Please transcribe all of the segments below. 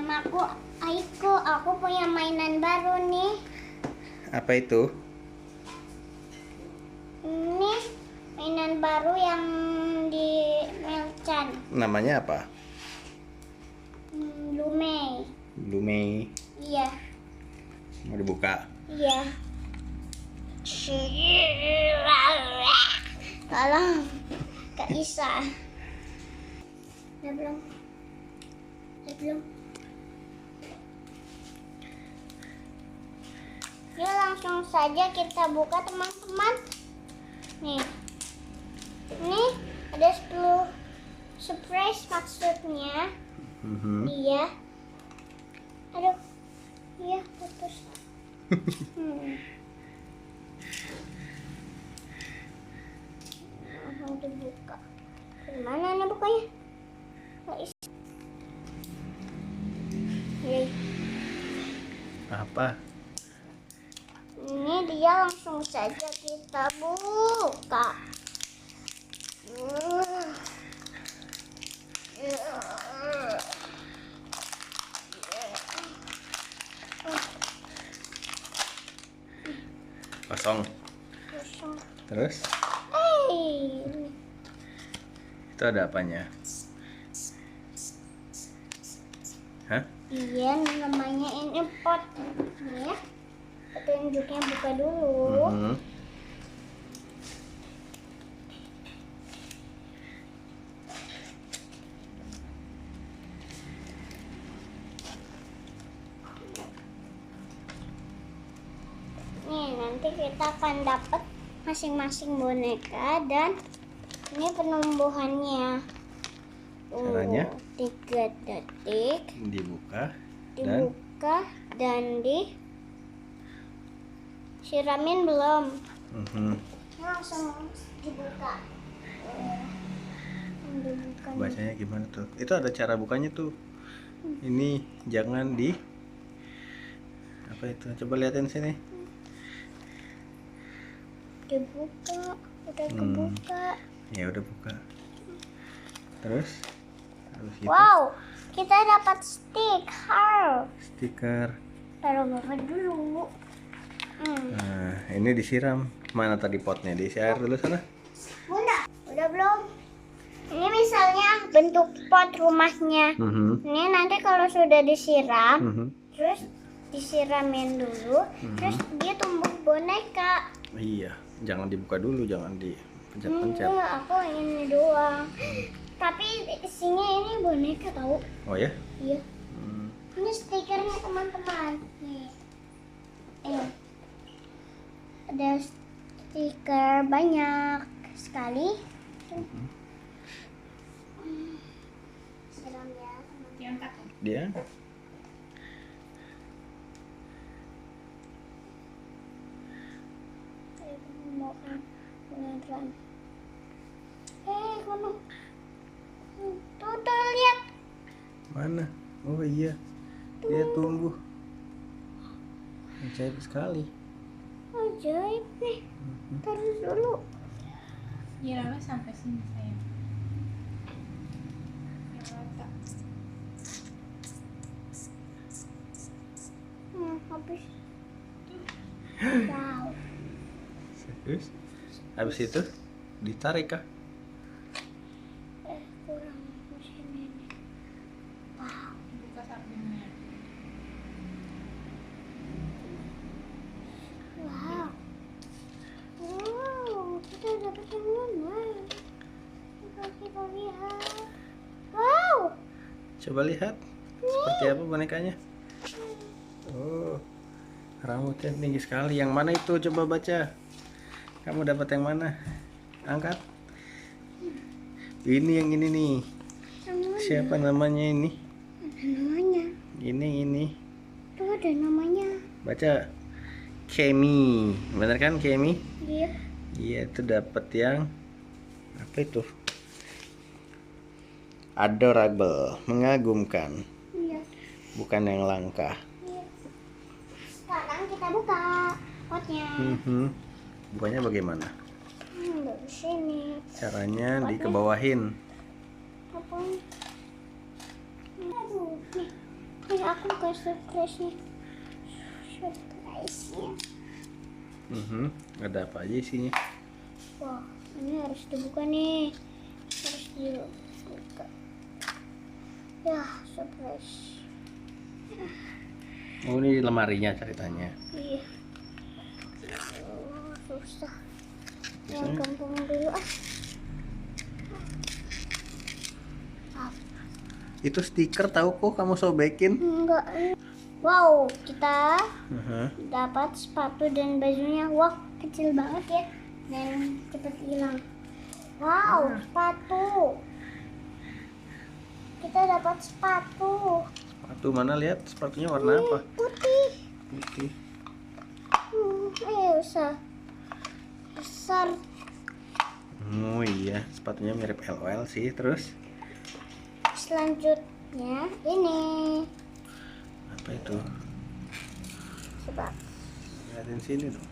Namaku Aiko. Aku punya mainan baru nih. Apa itu? Ini mainan baru yang di Melchan. Namanya apa? Lumei. Lumei. Iya. Mau dibuka? Iya. Tolong Kak Isa. Udah belum? Udah belum? Yuk langsung saja kita buka teman-teman. Nih. Ini ada 10 surprise maksudnya. Iya. Aduh. Iya, putus. Langsung dibuka. Gimana nih bukanya? Apa? Ini dia langsung saja kita buka. Kosong. Kosong. Terus? Itu ada apanya? Hah? Iya, namanya ini pot. Nih ya. Petunjuknya buka dulu. Nih, nanti kita akan dapat masing-masing boneka dan ini penumbuhannya. Caranya? 3 detik. Dibuka. Dibuka dan siramin belum? Langsung dibuka. Bacanya gimana tuh? Itu ada cara bukanya tuh. Ini jangan di apa itu? Coba liatin sini. Dibuka, udah kebuka. Ya udah buka. Terus? Harus gitu. Wow, kita dapat stiker. Stiker. Taruh bawah dulu. Nah, ini disiram. Mana tadi potnya? Diisi air dulu sana. Udah belum? Ini misalnya bentuk pot rumahnya. Ini nanti kalau sudah disiram, terus disiramin dulu, terus dia tumbuh boneka. Iya, jangan dibuka dulu, jangan dipencet-pencet. Aku ini doang. Tapi isinya ini boneka tahu? Oh ya? Iya. Ini stikernya teman-teman. Nih. Ada stiker banyak sekali. Siram ya, teman-teman. Dia? Beneran. Kamu. Tuh lihat. Mana? Oh iya, dia tumbuh. Ajaib sekali. Ajaib nih. Taruh dulu. Nyiramnya sampai sini sayang. Habis. Wow. Terus? Habis itu ditarik kah? Kurang mesin ini. Wow. Buka sampingnya. Wow. Wow, kita dapat yang mana? Kita lihat. Wow. Coba lihat. Seperti apa bonekanya? Oh, rambutnya tinggi sekali. Yang mana itu? Coba baca. Kamu dapat yang mana? Angkat. Ini yang ini nih. Siapa namanya ini? Ada namanya. Ini. Tuh ada namanya. Baca. Kemi. Bener kan Kemi? Iya. Iya, itu dapat yang apa itu? Adorable, mengagumkan. Iya. Bukan yang langka. Iya. Sekarang kita buka potnya. Bukanya bagaimana? Dari sini. Caranya dikebawahin. Apa? Aduh, nih. Aku bukan surprise-nya. Surprise-nya. Ada apa aja isinya? Wah, ini harus dibuka nih. Harus dibuka. Ya, surprise. Oh, ini lemarinya ceritanya. Iya. Oh, susah. Bisa? Yang gampang dulu ah. Itu stiker tahu kok kamu sobekin. Enggak. Wow, kita Aha. dapat sepatu dan bajunya. Wah, kecil banget ya. Dan cepet hilang. Wow, sepatu. Kita dapat sepatu. Sepatu mana, lihat sepatunya warna apa? Putih. Putih. Usah. Besar. Oh iya, sepatunya mirip LOL sih. Terus Selanjutnya ini. apa itu? Coba. Lihatin sini dong.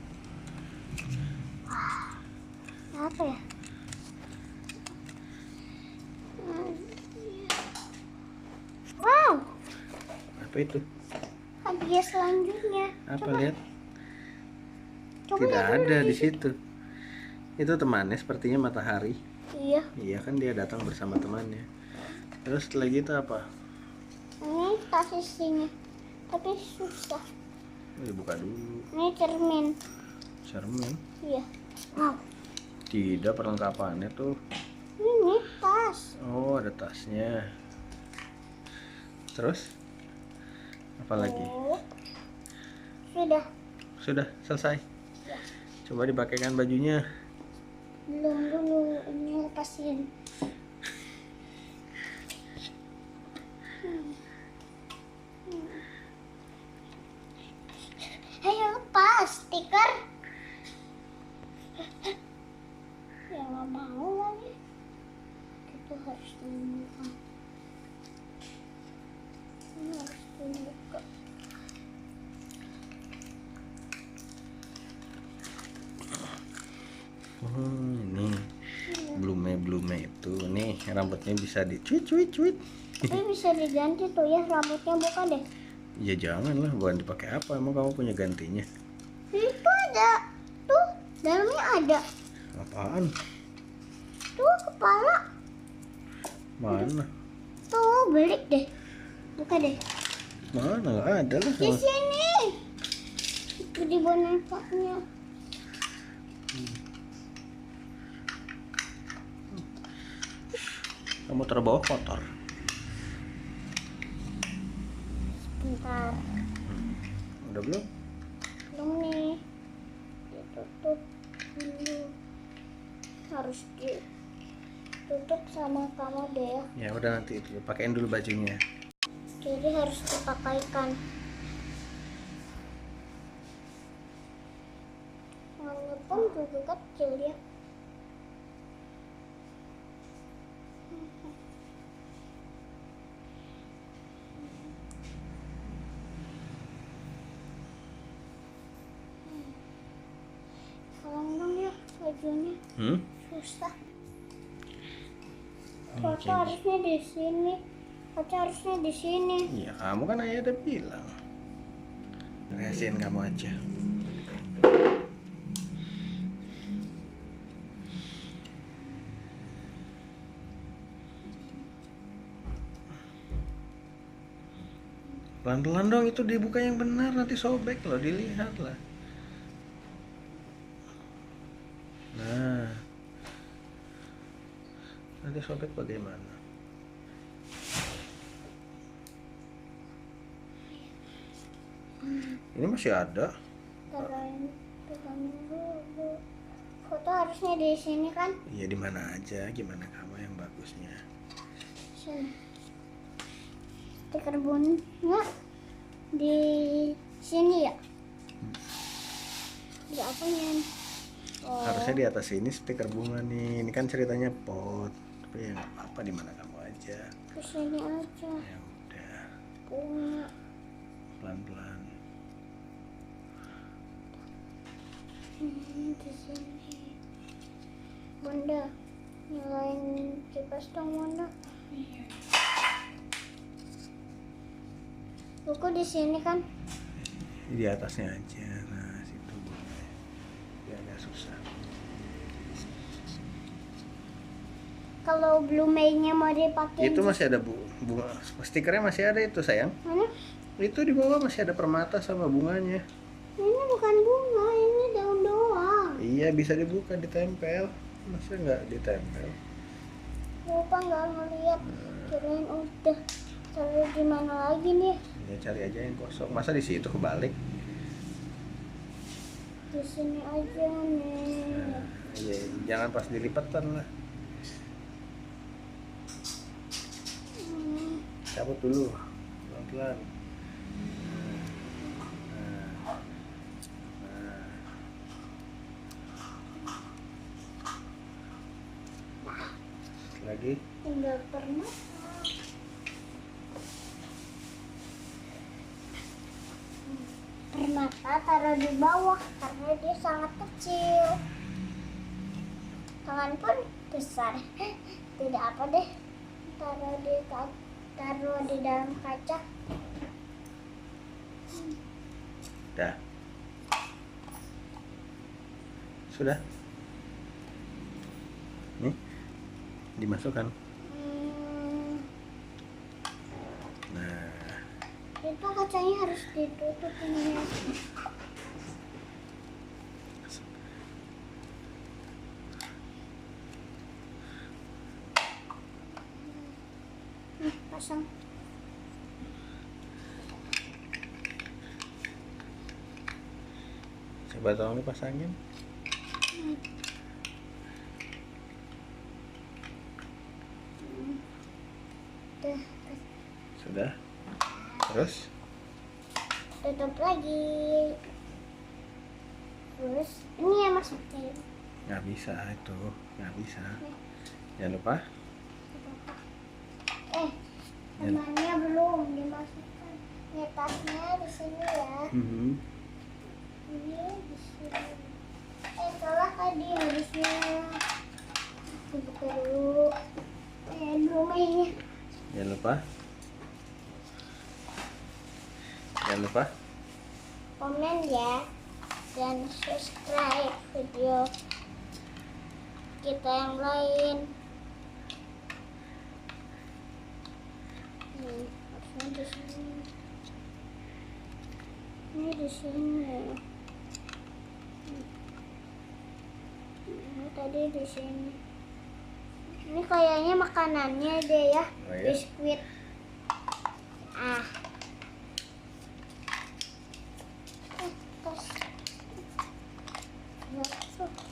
Apa ya? Wow, Apa itu? hadiah selanjutnya. Apa, Coba. lihat? Coba Tidak lihat dulu ada di di situ. Itu temannya sepertinya matahari. Iya, Iya kan, dia datang bersama temannya. Terus setelah gitu apa? ini tas isinya. Tapi susah. Dibuka dulu. Ini cermin. Cermin. Iya. Wow, Tidak, perlengkapannya tuh. ini tas. Oh, ada tasnya. Terus apa lagi? Oh. Sudah. Sudah selesai. Coba dipakaikan bajunya. Belum dulu. Ini lepasin. Ayo lepas stiker. Ya nggak mau lagi. Itu harus dibuka. Ini harus dibuka. Oh, ini blume itu. Nih, rambutnya bisa di cuit. Tapi bisa diganti tuh ya rambutnya, bukan deh. Ya jangan lah, bukan dipakai apa? Emang kamu punya gantinya? Itu ada. Tuh, dalamnya ada. Apaan? Tuh kepala. Mana? Tuh belik deh. Buka deh. Mana? Nggak ada lah. Di sini. Itu di bonekanya. Kamu terbawa kotor. Bentar. Udah belum? Belum nih. Ditutup dulu. Harus ditutup sama kamu deh. Ya udah, nanti itu pakein dulu bajunya. Jadi harus dipakaikan. Walaupun juga kecil ya. Tolong dong ya bajunya. Susah. Foto harusnya di sini. Foto harusnya di sini. Iya, kamu kan ayah udah bilang. Rahasiain kamu aja. Pelan-pelan dong, itu dibuka yang benar, nanti sobek loh, dilihat lah. Nah, nanti sobek bagaimana? Ini masih ada. Pegang dulu. Foto harusnya di sini kan? Iya, di mana aja, gimana kamu yang bagusnya? Sini. Stiker bunga di sini ya? Di apanya? Oh, Harusnya di atas ini stiker bunga nih. Ini kan ceritanya pot. Tapi ya nggak apa-apa, di mana kamu aja. ke sini aja. Ya udah, Bunga. pelan-pelan. Di sini. Bunda, nyalain kipas dong Bunda. Iya. Buku di sini kan. Di atasnya aja. Nah, situ bunganya. Ya agak susah. Kalau Blue May-nya mau dipakai. Itu masih ada bunga. Stikernya masih ada itu sayang. Mana? Itu di bawah masih ada permata sama bunganya. Ini bukan bunga, ini daun doang. Iya, bisa dibuka, ditempel. Masa nggak ditempel? Lupa nggak ngeliat. Kirain udah. Taruh di mana lagi nih? Ya cari aja yang kosong. Masa di situ kebalik? Di sini aja nih. Nah, iya, jangan pas dilipatan lah. Cabut dulu, pelan-pelan. Lagi. Tinggal permata. Permata taruh di bawah karena dia sangat kecil. Tangan pun besar. Tidak apa deh. Taruh di dalam kaca. Dah. Sudah. Nih. Dimasukkan. Nah, Itu kacanya harus ditutup ini. Pasang. coba tolong dipasangin. Tuh, Sudah. Terus tutup lagi. Terus ini yang masukin. nggak bisa itu, nggak bisa. Jangan lupa. Temannya belum dimasukkan. Ini tasnya di sini ya. Ini di sini. Salah tadi harusnya. Buka dulu. Belum mainnya. Jangan lupa. Jangan lupa. Komen ya dan subscribe video kita yang lain. Harusnya di sini. Ini di sini. Ini tadi di sini. Ini kayaknya makanannya deh ya. Oh, ya? Biskuit. Terus.